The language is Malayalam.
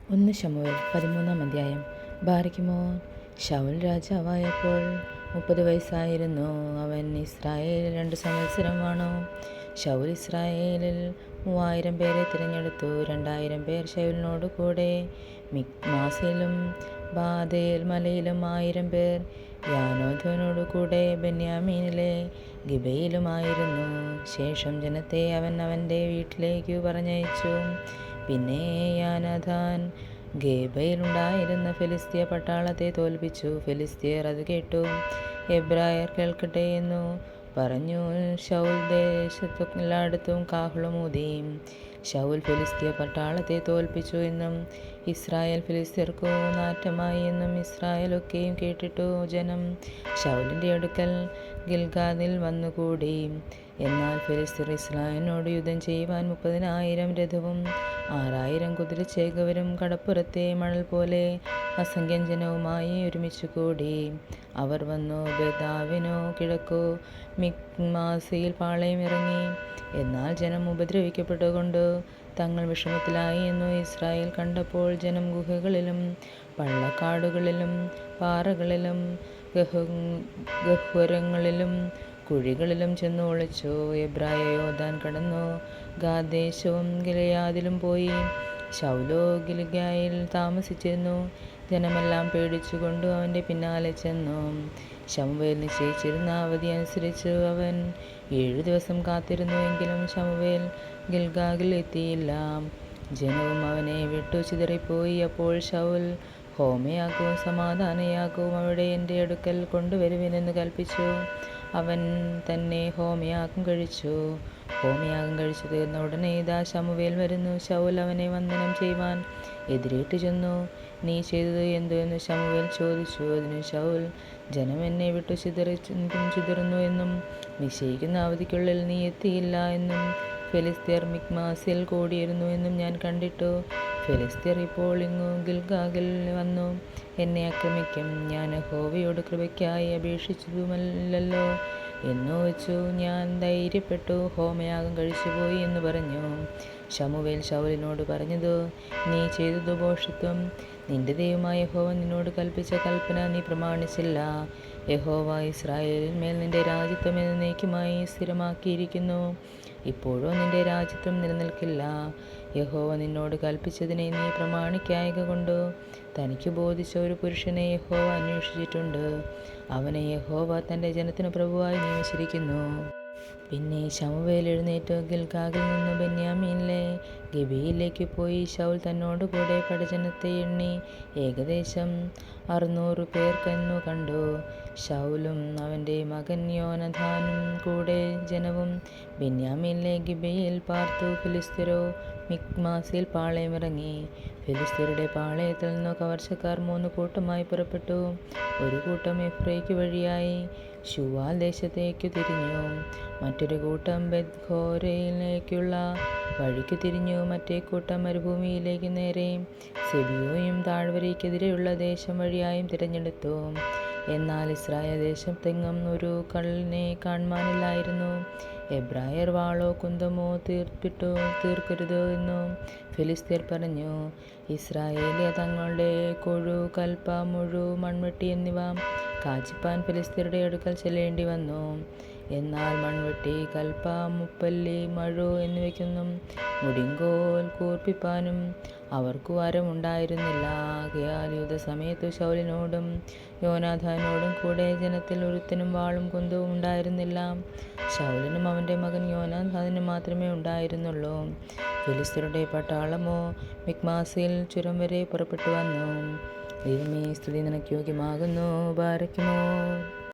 ഒന്ന് ശമൂവേൽ 13-ാം അധ്യായം. ബാരക്കുമോൻ ശൗൽ രാജാവായപ്പോൾ 30 വയസ്സായിരുന്നു. അവൻ ഇസ്രായേലിൽ 2 സംവത്സരം വാണു. ശൗൽ ഇസ്രായേലിൽ 3000 പേരെ തിരഞ്ഞെടുത്തു. 2000 പേർ ശൗലിനോട് കൂടെ മിക്മാസിലും ബാഥേൽ മലയിലും, 1000 പേർ യോനാഥാനോടു കൂടെ ബെന്യാമീനിലെ ഗിബയിലുമായിരുന്നു. ശേഷം ജനത്തെ അവൻ അവൻ്റെ വീട്ടിലേക്കു പറഞ്ഞയച്ചു. പിന്നെ യോനാഥാൻ ഗേബയിലുണ്ടായിരുന്ന ഫെലിസ്ത്യ പട്ടാളത്തെ തോൽപ്പിച്ചു. ഫെലിസ്ത്യർ അത് കേട്ടു. എബ്രായർ കേൾക്കട്ടെ എന്നു പറഞ്ഞു ശൗൽ ദേശത്തെല്ലായിടത്തും കാഹളം ഊതി. ശൗൽ ഫെലിസ്ത്യ പട്ടാളത്തെ തോൽപ്പിച്ചു എന്നും ഇസ്രായേൽ ഫെലിസ്ത്യർക്കു നാറ്റമായി എന്നും ഇസ്രായേലൊക്കെയും കേട്ടിട്ടു ജനം ശൗലിൻ്റെ അടുക്കൽ ഗിൽഗാലിൽ വന്നുകൂടി. എന്നാൽ ഫെലിസ്ത്യർ ഇസ്രായേലിനോട് യുദ്ധം ചെയ്യുവാൻ 30,000 രഥവും 6,000 കുതിരച്ചേകവരും കടപ്പുറത്തെ മണൽ പോലെ അസംഖ്യം ജനവുമായി ഒരുമിച്ച് കൂടി. അവർ വന്നു ബേഥാവിനു കിഴക്കു മിക്മാസിൽ പാളയമിറങ്ങി. എന്നാൽ ജനം ഉപദ്രവിക്കപ്പെട്ടുകൊണ്ട് തങ്ങൾ വിഷമത്തിലായി എന്നു ഇസ്രായേൽ കണ്ടപ്പോൾ ജനം ഗുഹകളിലും പള്ളക്കാടുകളിലും പാറകളിലും ഗഹ്വരങ്ങളിലും കുഴികളിലും ചെന്ന് ഒളിച്ചു. എബ്രായ യോദ്ധാൻ കടന്നു ഗാദ്ദേശവും ഗിലെയാദിലും പോയി. ശൗലോ ഗിൽഗായിൽ താമസിച്ചിരുന്നു. ജനമെല്ലാം പേടിച്ചുകൊണ്ടു അവൻ്റെ പിന്നാലെ ചെന്നു. ശമൂവേൽ നിശ്ചയിച്ചിരുന്ന അവധി അനുസരിച്ച് അവൻ 7 ദിവസം കാത്തിരുന്നു. എങ്കിലും ശമൂവേൽ ഗിൽഗാലിൽ എത്തിയില്ല. ജനവും അവനെ വിട്ടു ചിതറിപ്പോയി. അപ്പോൾ ശൗൽ ഹോമയാഗവും സമാധാനയാഗവും അവിടെ എൻ്റെ അടുക്കൽ കൊണ്ടുവരുവിനെന്ന് കൽപ്പിച്ചു. അവൻ തന്നെ ഹോമയാഗം കഴിച്ചു. ഹോമയാഗം കഴിച്ചു തീർന്ന ഉടനെ ഇതാ ശമൂവേൽ വരുന്നു. ശൗൽ അവനെ വന്ദനം ചെയ്യുവാൻ എതിരേറ്റു ചെന്നു. നീ ചെയ്തത് എന്തു എന്ന് ശമൂവേൽ ചോദിച്ചു. അതിന് ശൗൽ, ജനം എന്നെ വിട്ടു ചിതറുന്നു എന്നും നിശ്ചയിക്കുന്ന അവധിക്കുള്ളിൽ നീ എത്തിയില്ല എന്നും ഫെലിസ്ത്യർ മിക്മാസിൽ കൂടിയിരുന്നു എന്നും ഞാൻ കണ്ടിട്ടു. ഫെലിസ്ത്യർ ഇപ്പോൾ ഇങ്ങു ഗിൽഗാലിൽ വന്നു എന്നെ ആക്രമിക്കും. ഞാൻ യഹോവയോട് കൃപയ്ക്കായി അപേക്ഷിച്ചതുമല്ലല്ലോ എന്നു വച്ചു ഞാൻ ധൈര്യപ്പെട്ടു ഹോമയാഗം കഴിച്ചുപോയി എന്ന് പറഞ്ഞു. ശമൂവേൽ ശൗലിനോട് പറഞ്ഞത്, നീ ചെയ്തതു ഭോഷത്വം. നിന്റെ ദൈവമായ യഹോവ നിന്നോട് കൽപ്പിച്ച കൽപ്പന നീ പ്രമാണിച്ചില്ല. യഹോവ ഇസ്രായേലിന്മേൽ നിന്റെ രാജ്യത്വം എന്നേക്കുമായി സ്ഥിരമാക്കിയിരിക്കുന്നു. ഇപ്പോഴോ നിന്റെ രാജ്യത്വം നിലനിൽക്കില്ല. യഹോവ നിന്നോട് കൽപ്പിച്ചതിനെ നീ പ്രമാണിക്കായ്ക കൊണ്ട് തനിക്ക് ബോധിച്ച ഒരു പുരുഷനെ യഹോവ അന്വേഷിച്ചിട്ടുണ്ട്. അവനെ യഹോവ തൻ്റെ ജനത്തിനു പ്രഭുവായി നിയമിച്ചിരിക്കുന്നു. പിന്നെ ശമൂവേൽ എഴുന്നേറ്റ് ഗിൽഗാലിൽ നിന്ന് ബെന്യാമീനിലെ ഗിബയിലേക്ക് പോയി. ശൗൽ തന്നോട് കൂടെ പടജനത്തെ എണ്ണി ഏകദേശം 600 പേർക്കെന്നു കണ്ടു. ശൗലും അവൻ്റെ മകൻ യോനാഥാനും കൂടെ ജനവും ബെന്യാമീനിലെ ഗിബയിൽ പാർത്തു. ഫെലിസ്ത്യരോ മിക്മാസിൽ പാളയമിറങ്ങി. ഫെലിസ്ത്യരുടെ പാളയത്തിൽ നിന്ന് കവർച്ചക്കാർ 3 കൂട്ടമായി പുറപ്പെട്ടു. ഒരു കൂട്ടം എഫ്രൈക്ക് വഴിയായി ശൂവാൽ ദേശത്തേക്കു തിരിഞ്ഞു. മറ്റൊരു കൂട്ടം ബെത്ഹോരയിലേക്കുള്ള വഴിക്കു തിരിഞ്ഞു. മറ്റേ കൂട്ടം മരുഭൂമിയിലേക്ക് നേരെ സെബിയോയും താഴ്വരയ്ക്കെതിരെയുള്ള ദേശം വഴിയായും തിരഞ്ഞെടുത്തു. എന്നാൽ ഇസ്രായേൽ ദേശത്തെങ്ങും ഒരു കള്ളിനെ കാണുവാനില്ലായിരുന്നു. എബ്രായർ വാളോ കുന്തമോ തീർക്കരുത് എന്നു ഫെലിസ്ത്യർ പറഞ്ഞു. ഇസ്രായേല്യർ തങ്ങളുടെ കൊഴു, കൽപ്പ, മുഴു, മൺവെട്ടി എന്നിവ കാച്ചിപ്പാൻ ഫെലിസ്ത്യരുടെ അടുക്കൽ ചെല്ലേണ്ടി വന്നു. എന്നാൽ മൺവെട്ടി, കൽപ്പ, മുപ്പല്ലി, മഴു എന്നിവയ്ക്കൊന്നും മുടിങ്കോൽ കൂർപ്പിപ്പാനും അവർക്കു വരമുണ്ടായിരുന്നില്ല. ആകയാൽ യുദ്ധസമയത്തു ശൗലിനോടും യോനാഥാനോടും കൂടെ ജനത്തിൽ ഒരുത്തനും വാളും കുന്തവും ഉണ്ടായിരുന്നില്ല. ശൗലിനും അവൻ്റെ മകൻ യോനാഥാനും മാത്രമേ ഉണ്ടായിരുന്നുള്ളൂ. ഫെലിസ്ത്യരുടെ പട്ടാളമോ മിക്മാസിൽ ചുരം വരെ പുറപ്പെട്ടു വന്നു. ദൈവമേ, സ്തുതി നിനക്ക് യോഗ്യമാകുന്നു. ബാരക്കുമോൻ.